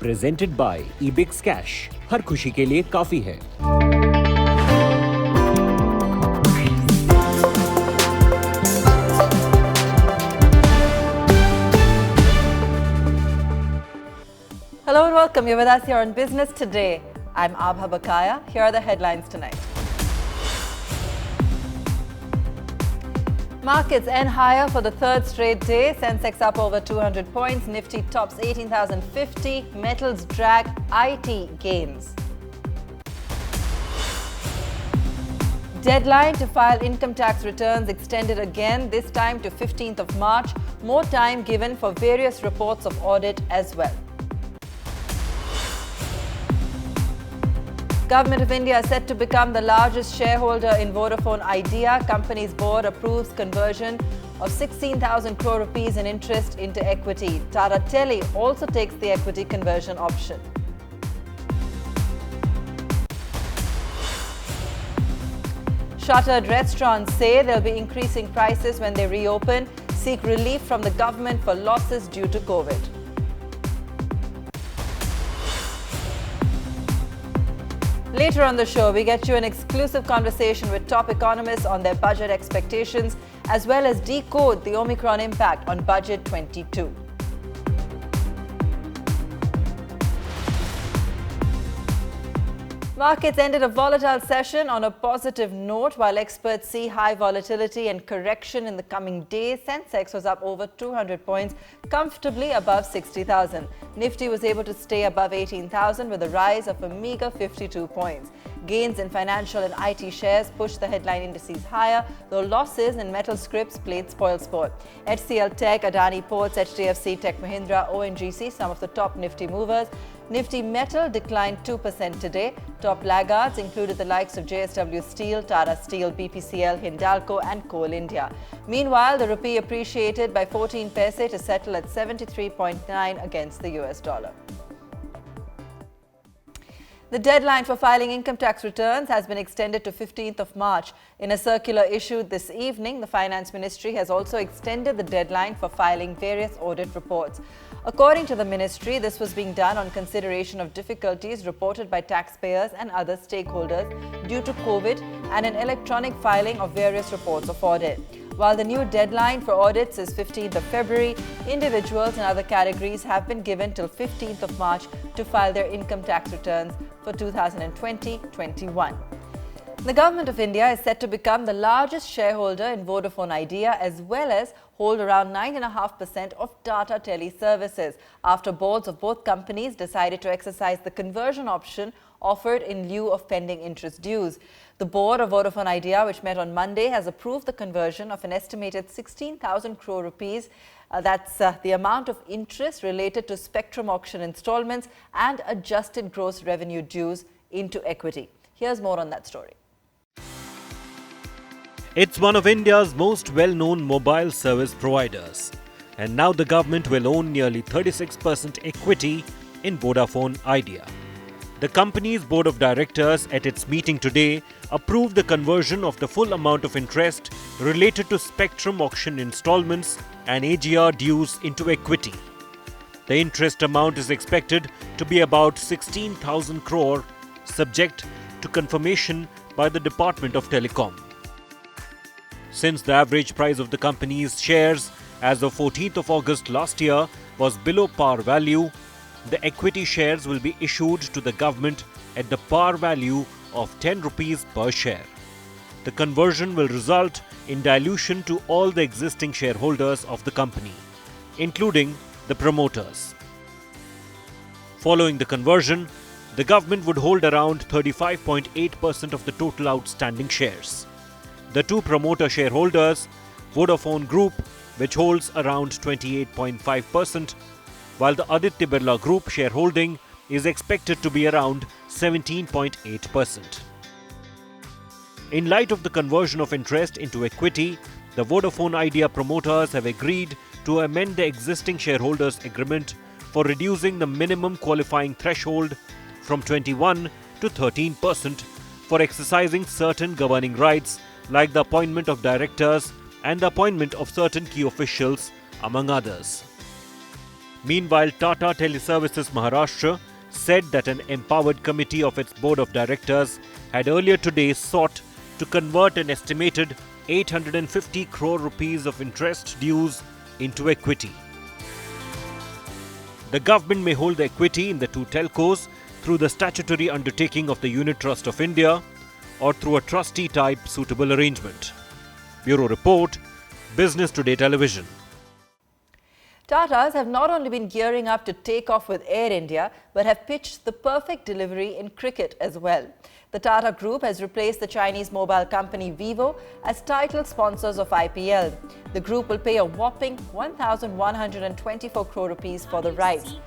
Presented by Ebix cash. हर खुशी के लिए काफी है। Hello and welcome. You're with us here on Business Today. I'm Abha Bakaya. Here are the headlines tonight. Markets end higher for the third straight day. Sensex up over 200 points. Nifty tops 18,050. Metals drag IT gains. Deadline to file income tax returns extended again, this time to 15th of March. More time given for various reports of audit as well. Government of India is set to become the largest shareholder in Vodafone Idea. Company's board approves conversion of 16,000 crore rupees in interest into equity. Tata Tele also takes the equity conversion option. Shuttered restaurants say they'll be increasing prices when they reopen, seek relief from the government for losses due to COVID. Later on the show, we get you an exclusive conversation with top economists on their budget expectations, as well as decode the Omicron impact on Budget 22. Markets ended a volatile session on a positive note. While experts see high volatility and correction in the coming days, Sensex was up over 200 points, comfortably above 60,000. Nifty was able to stay above 18,000 with a rise of a meager 52 points. Gains in financial and IT shares pushed the headline indices higher, though losses in metal scripts played spoilsport. HCL Tech, Adani Ports, HDFC, Tech Mahindra, ONGC, some of the top Nifty movers. Nifty Metal declined 2% today. Top laggards included the likes of JSW Steel, Tata Steel, BPCL, Hindalco and Coal India. Meanwhile, the rupee appreciated by 14 paise to settle at 73.9 against the US dollar. The deadline for filing income tax returns has been extended to 15th of March. In a circular issued this evening, the Finance Ministry has also extended the deadline for filing various audit reports. According to the ministry, this was being done on consideration of difficulties reported by taxpayers and other stakeholders due to COVID and an electronic filing of various reports of audit. While the new deadline for audits is 15th of February, individuals in other categories have been given till 15th of March to file their income tax returns for 2020-21. The Government of India is set to become the largest shareholder in Vodafone Idea, as well as hold around 9.5% of Tata Tele services after boards of both companies decided to exercise the conversion option offered in lieu of pending interest dues. The board of Vodafone Idea, which met on Monday, has approved the conversion of an estimated 16,000 crore rupees. That's the amount of interest related to spectrum auction installments and adjusted gross revenue dues into equity. Here's more on that story. It's one of India's most well-known mobile service providers. And now the government will own nearly 36% equity in Vodafone Idea. The company's board of directors at its meeting today approved the conversion of the full amount of interest related to spectrum auction installments and AGR dues into equity. The interest amount is expected to be about 16,000 crore, subject to confirmation by the Department of Telecom. Since the average price of the company's shares as of 14th of August last year was below par value, the equity shares will be issued to the government at the par value of 10 rupees per share. The conversion will result in dilution to all the existing shareholders of the company, including the promoters. Following the conversion, the government would hold around 35.8% of the total outstanding shares. The two promoter shareholders, Vodafone Group, which holds around 28.5%, while the Aditya Birla Group shareholding is expected to be around 17.8%. In light of the conversion of interest into equity, the Vodafone Idea promoters have agreed to amend the existing shareholders' agreement for reducing the minimum qualifying threshold from 21 to 13% for exercising certain governing rights like the appointment of directors and the appointment of certain key officials, among others. Meanwhile, Tata Teleservices Maharashtra said that an empowered committee of its board of directors had earlier today sought to convert an estimated 850 crore rupees of interest dues into equity. The government may hold the equity in the two telcos through the statutory undertaking of the Unit Trust of India or through a trustee-type suitable arrangement. Bureau Report, Business Today Television. Tatas have not only been gearing up to take off with Air India, but have pitched the perfect delivery in cricket as well. The Tata Group has replaced the Chinese mobile company Vivo as title sponsors of IPL. The group will pay a whopping 1,124 crore rupees for the rights,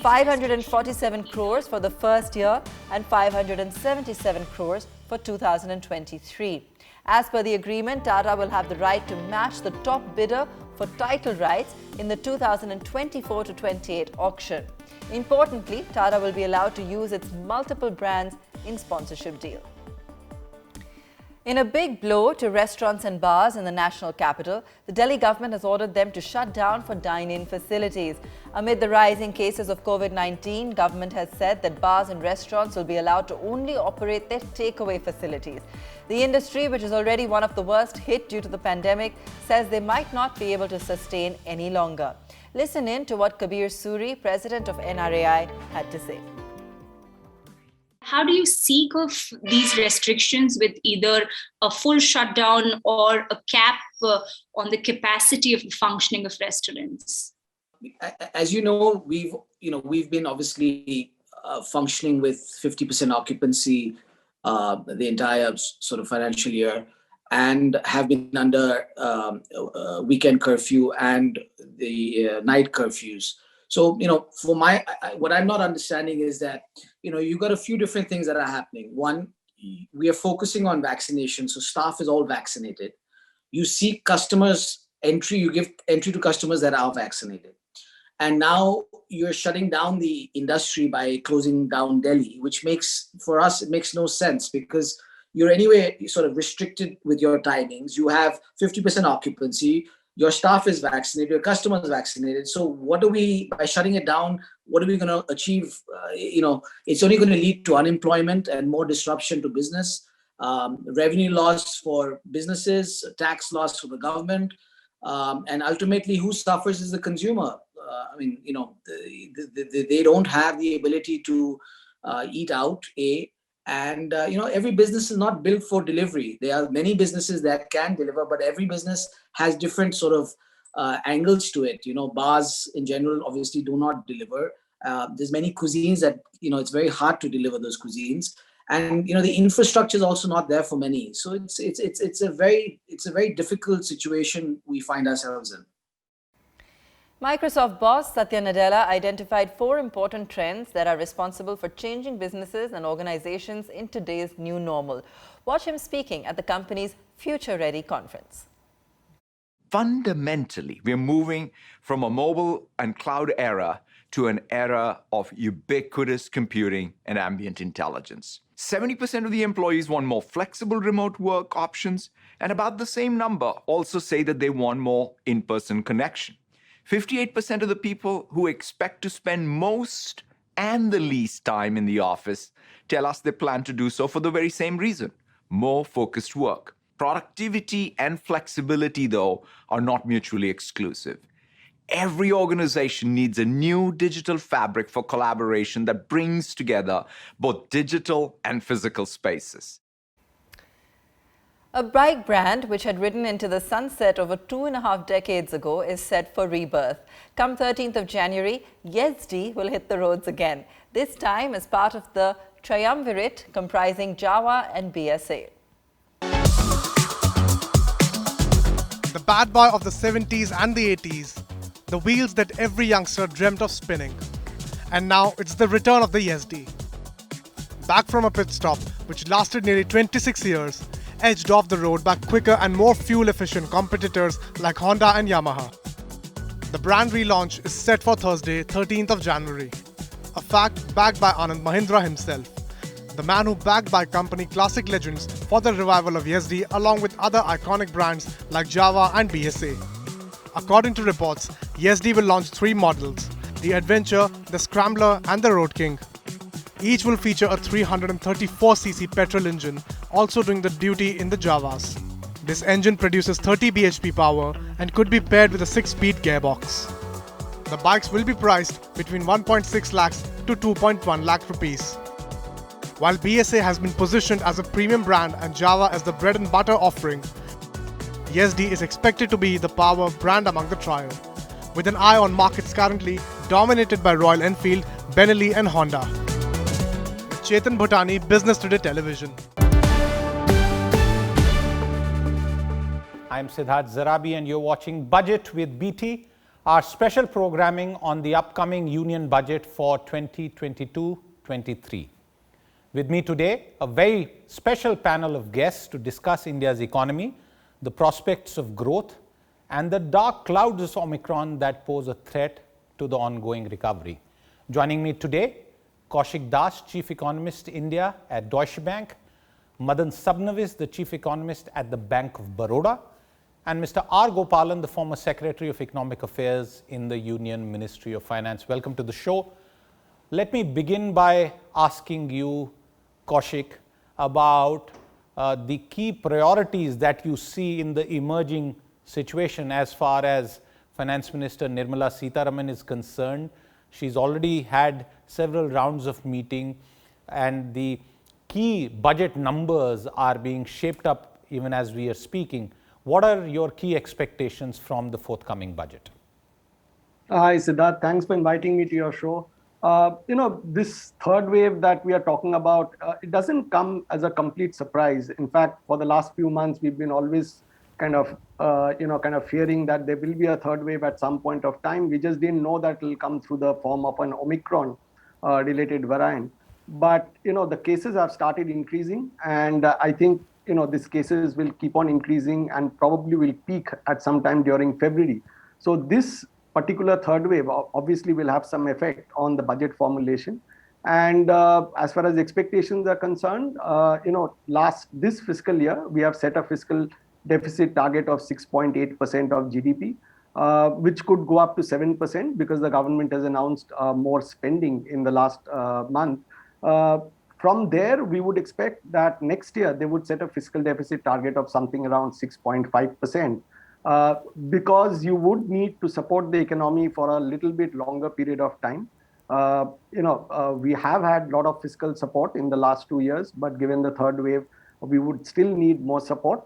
547 crores for the first year and 577 crores for 2023. As per the agreement, Tata will have the right to match the top bidder for title rights in the 2024-28 auction. Importantly, Tata will be allowed to use its multiple brands in sponsorship deal. In a big blow to restaurants and bars in the national capital, the Delhi government has ordered them to shut down for dine-in facilities. Amid the rising cases of COVID-19, government has said that bars and restaurants will be allowed to only operate their takeaway facilities. The industry, which is already one of the worst hit due to the pandemic, says they might not be able to sustain any longer. Listen in to what Kabir Suri, president of NRAI, had to say. How do you seek of these restrictions with either a full shutdown or a cap on the capacity of the functioning of restaurants? As you know, we've been obviously functioning with 50% occupancy the entire sort of financial year, and have been under weekend curfew and the night curfews. So, for what I'm not understanding is that, you've got a few different things that are happening. One, we are focusing on vaccination. So staff is all vaccinated. You seek customers entry, you give entry to customers that are vaccinated. And now you're shutting down the industry by closing down Delhi, which for us, it makes no sense because you're anyway sort of restricted with your timings. You have 50% occupancy. Your staff is vaccinated, your customers are vaccinated. So by shutting it down, what are we going to achieve? It's only going to lead to unemployment and more disruption to business, revenue loss for businesses, tax loss for the government, and ultimately who suffers is the consumer. They don't have the ability to eat out, and every business is not built for delivery. There are many businesses that can deliver, but every business has different sort of angles to it. Bars in general obviously do not deliver. There's many cuisines that it's very hard to deliver those cuisines, and the infrastructure is also not there for many. So it's a very difficult situation we find ourselves in. Microsoft boss Satya Nadella identified 4 important trends that are responsible for changing businesses and organizations in today's new normal. Watch him speaking at the company's Future Ready conference. Fundamentally, we're moving from a mobile and cloud era to an era of ubiquitous computing and ambient intelligence. 70% of the employees want more flexible remote work options, and about the same number also say that they want more in-person connection. 58% of the people who expect to spend most and the least time in the office tell us they plan to do so for the very same reason: more focused work. Productivity and flexibility, though, are not mutually exclusive. Every organization needs a new digital fabric for collaboration that brings together both digital and physical spaces. A bike brand which had ridden into the sunset over 2.5 decades ago is set for rebirth. Come 13th of January, Yazdi will hit the roads again, this time as part of the triumvirate comprising Jawa and BSA. The bad boy of the 70s and the 80s, the wheels that every youngster dreamt of spinning. And now it's the return of the Yazdi. Back from a pit stop which lasted nearly 26 years, edged off the road by quicker and more fuel-efficient competitors like Honda and Yamaha. The brand relaunch is set for Thursday, 13th of January. A fact backed by Anand Mahindra himself, the man who backed bike company Classic Legends for the revival of Yazdi along with other iconic brands like Jawa and BSA. According to reports, Yazdi will launch 3 models, the Adventure, the Scrambler and the Road King. Each will feature a 334cc petrol engine, also doing the duty in the Javas. This engine produces 30 bhp power and could be paired with a 6-speed gearbox. The bikes will be priced between 1.6 lakhs to 2.1 lakh rupees. While BSA has been positioned as a premium brand and Java as the bread and butter offering, Yezdi is expected to be the power brand among the trio, with an eye on markets currently dominated by Royal Enfield, Benelli and Honda. Chetan Bhutani, Business Today Television. I'm Siddharth Zarabi and you're watching Budget with BT, our special programming on the upcoming Union Budget for 2022-23. With me today, a very special panel of guests to discuss India's economy, the prospects of growth, and the dark clouds of Omicron that pose a threat to the ongoing recovery. Joining me today, Kaushik Das, Chief Economist India at Deutsche Bank, Madan Sabnavis, the Chief Economist at the Bank of Baroda, and Mr. R. Gopalan, the former Secretary of Economic Affairs in the Union Ministry of Finance. Welcome to the show. Let me begin by asking you, Kaushik, about the key priorities that you see in the emerging situation as far as Finance Minister Nirmala Sitharaman is concerned. She's already had several rounds of meeting and the key budget numbers are being shaped up even as we are speaking. What are your key expectations from the forthcoming budget? Hi, Siddharth. Thanks for inviting me to your show. This third wave that we are talking about, it doesn't come as a complete surprise. In fact, for the last few months, we've been always kind of fearing that there will be a third wave at some point of time. We just didn't know that it will come through the form of an Omicron related variant. But, the cases have started increasing. And I think, these cases will keep on increasing and probably will peak at some time during February. So this particular third wave obviously will have some effect on the budget formulation. And as far as expectations are concerned, this fiscal year, we have set a fiscal deficit target of 6.8% of GDP, which could go up to 7% because the government has announced more spending in the last month. From there, we would expect that next year they would set a fiscal deficit target of something around 6.5%. Because you would need to support the economy for a little bit longer period of time. We have had a lot of fiscal support in the last 2 years, but given the third wave, we would still need more support.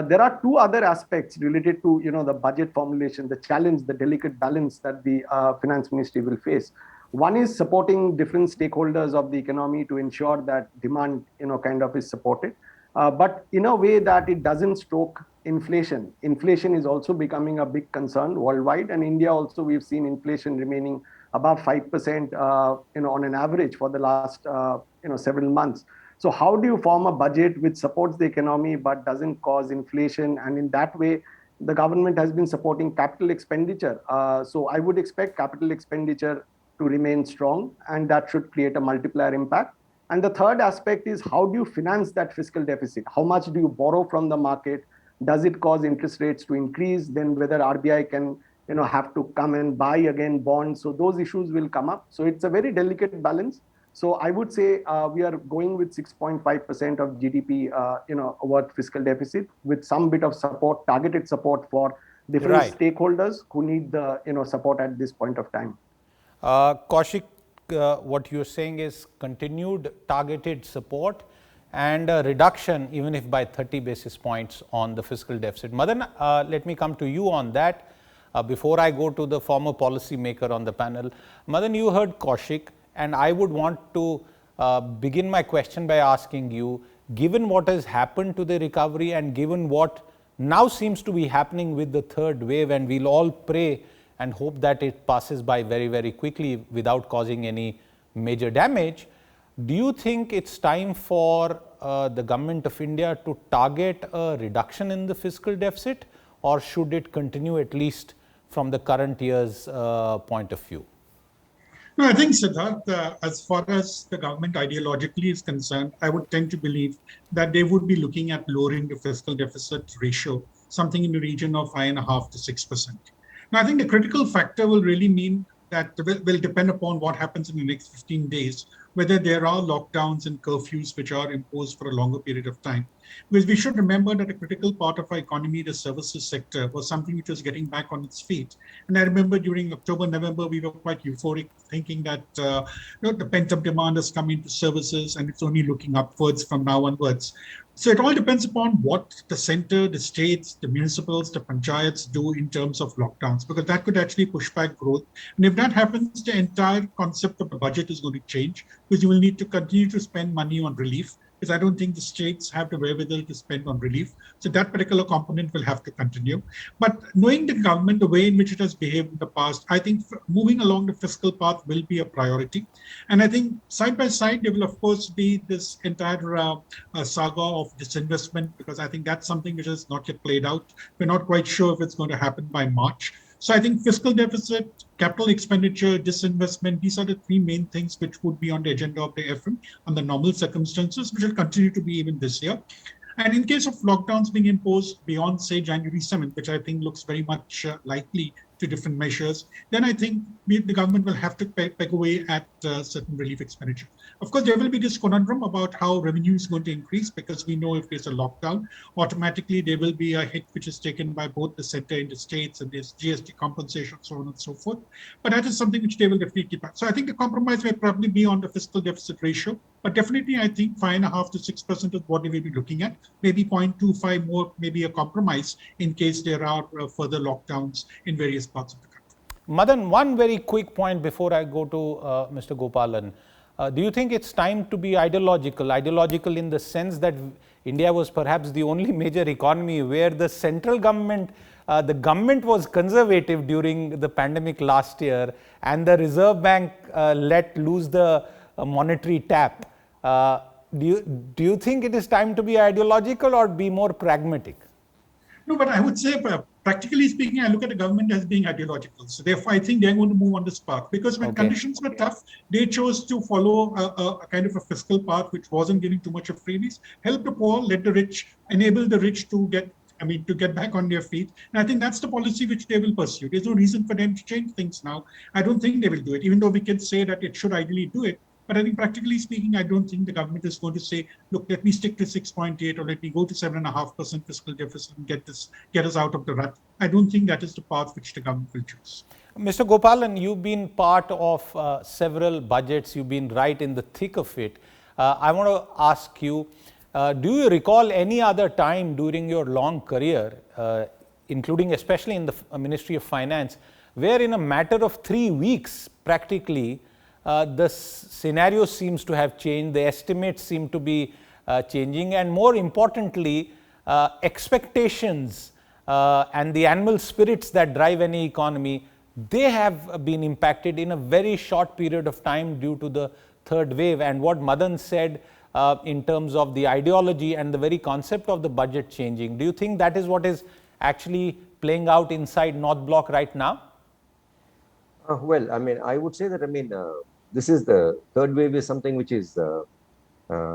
There are two other aspects related to the budget formulation, the challenge, the delicate balance that the finance ministry will face. One is supporting different stakeholders of the economy to ensure that demand is supported. But in a way that it doesn't stoke inflation. Inflation is also becoming a big concern worldwide, and India also we've seen inflation remaining above 5% on an average for the last several months. So how do you form a budget which supports the economy but doesn't cause inflation? And in that way, the government has been supporting capital expenditure. So I would expect capital expenditure to remain strong, and that should create a multiplier impact. And the third aspect is how do you finance that fiscal deficit? How much do you borrow from the market? Does it cause interest rates to increase? Then whether RBI can have to come and buy again bonds. So those issues will come up. So it's a very delicate balance. So I would say we are going with 6.5% of GDP over fiscal deficit with some bit of support, targeted support for different stakeholders who need the support at this point of time. Kaushik, what you're saying is continued targeted support and a reduction, even if by 30 basis points on the fiscal deficit. Madan, let me come to you on that before I go to the former policy maker on the panel. Madan, you heard Kaushik, and I would want to begin my question by asking you, given what has happened to the recovery and given what now seems to be happening with the third wave, and we'll all pray and hope that it passes by very, very quickly without causing any major damage. Do you think it's time for the government of India to target a reduction in the fiscal deficit, or should it continue at least from the current year's point of view? No, I think, Siddharth, as far as the government ideologically is concerned, I would tend to believe that they would be looking at lowering the fiscal deficit ratio, something in the region of 5.5% to 6%. Now, I think the critical factor will really mean that will depend upon what happens in the next 15 days, whether there are lockdowns and curfews which are imposed for a longer period of time. Because we should remember that a critical part of our economy, the services sector, was something which was getting back on its feet. And I remember during October, November, we were quite euphoric, thinking that the pent-up demand has come into services and it's only looking upwards from now onwards. So it all depends upon what the center, the states, the municipals, the panchayats do in terms of lockdowns, because that could actually push back growth. And if that happens, the entire concept of the budget is going to change, because you will need to continue to spend money on relief, because I don't think the states have the wherewithal to spend on relief. So that particular component will have to continue. But knowing the government, the way in which it has behaved in the past, I think moving along the fiscal path will be a priority. And I think side by side, there will of course be this entire saga of disinvestment, because I think that's something which has not yet played out. We're not quite sure if it's going to happen by March. So I think fiscal deficit, capital expenditure, disinvestment, these are the three main things which would be on the agenda of the FM under normal circumstances, which will continue to be even this year. And in case of lockdowns being imposed beyond, say, January 7th, which I think looks very much likely to different measures, then I think the government will have to peg away at certain relief expenditure. Of course, there will be this conundrum about how revenue is going to increase, because we know if there's a lockdown, automatically there will be a hit which is taken by both the center and the states, and there's GST compensation, so on and so forth. But that is something which they will definitely keep up. So I think the compromise may probably be on the fiscal deficit ratio, but definitely I think 5.5% to 6% is what we will be looking at. Maybe 0.25 more, maybe a compromise in case there are further lockdowns in various parts of the country. Madan, one very quick point before I go to Mr. Gopalan. Do you think it's time to be ideological? Ideological in the sense that India was perhaps the only major economy where the central government, the government was conservative during the pandemic last year, and the Reserve Bank let loose the monetary tap. Do you think it is time to be ideological or be more pragmatic? No, but I would say, practically speaking, I look at the government as being ideological. So therefore, I think they're going to move on this path, because when conditions were tough, they chose to follow a kind of a fiscal path which wasn't giving too much of freebies, help the poor, let the rich, enable the rich to get back on their feet. And I think that's the policy which they will pursue. There's no reason for them to change things now. I don't think they will do it, even though we can say that it should ideally do it. But I think practically speaking, I don't think the government is going to say, look, let me stick to 6.8 or let me go to 7.5% fiscal deficit and get us out of the rut. I don't think that is the path which the government will choose. Mr. Gopalan, you've been part of several budgets. You've been right in the thick of it. I want to ask you, do you recall any other time during your long career, including especially in the Ministry of Finance, where in a matter of 3 weeks, practically, the scenario seems to have changed, the estimates seem to be changing, and more importantly, expectations and the animal spirits that drive any economy, they have been impacted in a very short period of time due to the third wave. And what Madan said in terms of the ideology and the very concept of the budget changing, do you think that is what is actually playing out inside North Block right now? Well, I would say that, this is the third wave is something which is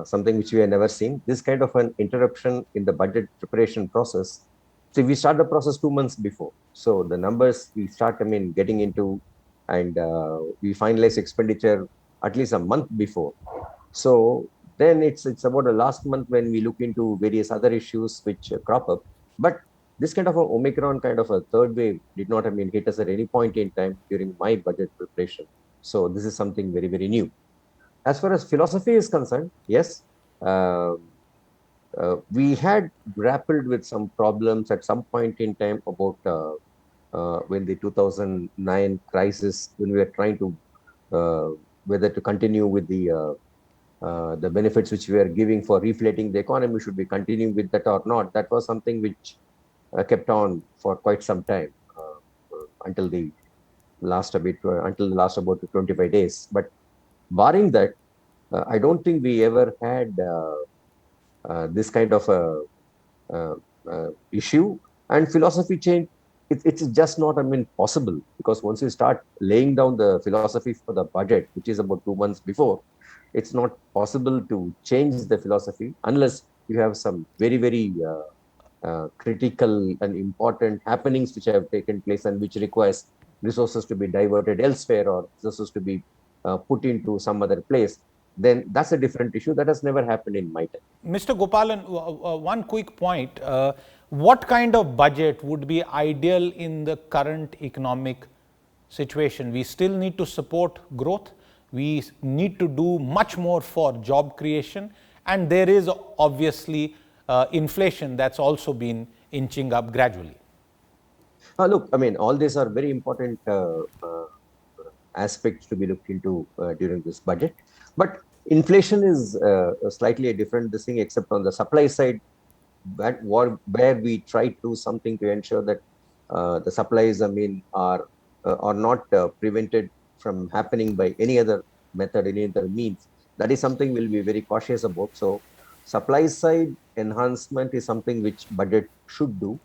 something which we have never seen. This kind of an interruption in the budget preparation process. So we start the process 2 months before. So the numbers we start, getting into, and we finalize expenditure at least a month before. So then it's about the last month when we look into various other issues which crop up. But this kind of a Omicron kind of a third wave did not hit us at any point in time during my budget preparation. So this is something very, very new. As far as philosophy is concerned, yes, we had grappled with some problems at some point in time about when the 2009 crisis, when we were trying to whether to continue with the benefits which we are giving for reflating the economy, should we continue with that or not? That was something which kept on for quite some time until the last about 25 days. But barring that, I don't think we ever had this kind of a issue. And philosophy change, it's just not possible, because once you start laying down the philosophy for the budget, which is about 2 months before, it's not possible to change the philosophy unless you have some very, very critical and important happenings which have taken place and which requires resources to be diverted elsewhere or resources to be put into some other place, then that's a different issue. That has never happened in my time. Mr. Gopalan, one quick point. What kind of budget would be ideal in the current economic situation? We still need to support growth. We need to do much more for job creation. And there is obviously inflation that's also been inching up gradually. Look, I mean, all these are very important aspects to be looked into during this budget. But inflation is slightly a different thing, except on the supply side, where we try to do something to ensure that the supplies, I mean, are not prevented from happening by any other method, any other means. That is something we'll be very cautious about. So, supply side enhancement is something which budget should do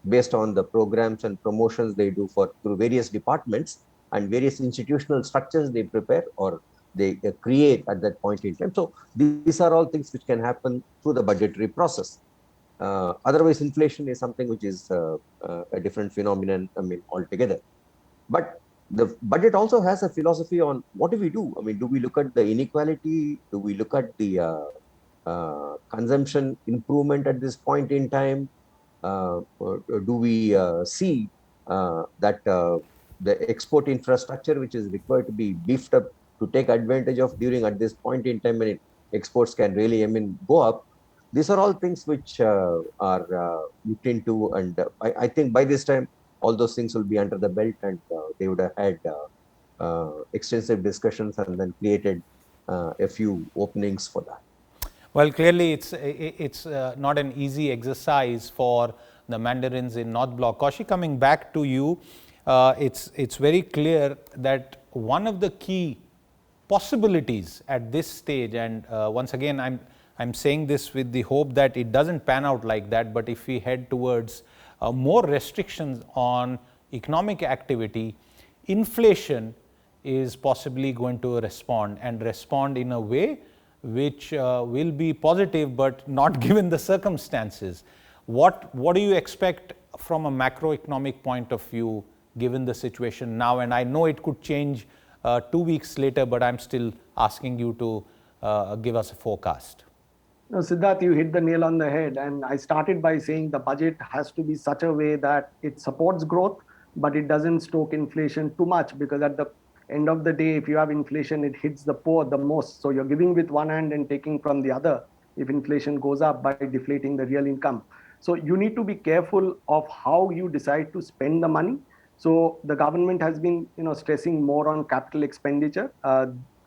based on the programs and promotions they do through various departments and various institutional structures they prepare or they create at that point in time. So these are all things which can happen through the budgetary process. Otherwise, inflation is something which is a different phenomenon, I mean, altogether. But the budget also has a philosophy on what do we do? I mean, do we look at the inequality? Do we look at the consumption improvement at this point in time? Or do we see that the export infrastructure which is required to be beefed up to take advantage of during at this point in time when exports can really, I mean, go up? These are all things which are looked into, and I think by this time all those things will be under the belt, and they would have had extensive discussions and then created a few openings for that. Well, clearly it's not an easy exercise for the mandarins in North Block. Kaushik, coming back to you, it's very clear that one of the key possibilities at this stage, and once again I'm saying this with the hope that it doesn't pan out like that, but if we head towards more restrictions on economic activity, inflation is possibly going to respond in a way which will be positive, but not given the circumstances. What do you expect from a macroeconomic point of view, given the situation now? And I know it could change 2 weeks later, but I'm still asking you to give us a forecast. No, Siddharth, you hit the nail on the head. And I started by saying the budget has to be such a way that it supports growth, but it doesn't stoke inflation too much, because at the end of the day, if you have inflation, it hits the poor the most. So you're giving with one hand and taking from the other if inflation goes up by deflating the real income. So you need to be careful of how you decide to spend the money. So the government has been, stressing more on capital expenditure.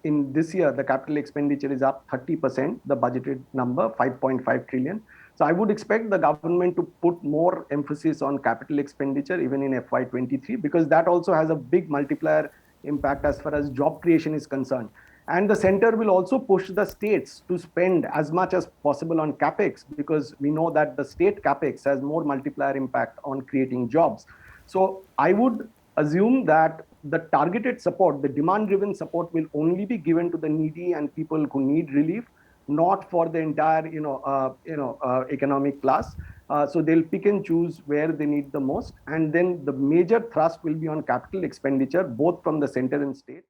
In this year, the capital expenditure is up 30%, the budgeted number, 5.5 trillion. So I would expect the government to put more emphasis on capital expenditure even in FY23, because that also has a big multiplier impact as far as job creation is concerned. And the center will also push the states to spend as much as possible on capex, because we know that the state capex has more multiplier impact on creating jobs. So I would assume that the targeted support, the demand-driven support, will only be given to the needy and people who need relief, not for the entire, economic class. So they'll pick and choose where they need the most, and then the major thrust will be on capital expenditure, both from the center and state.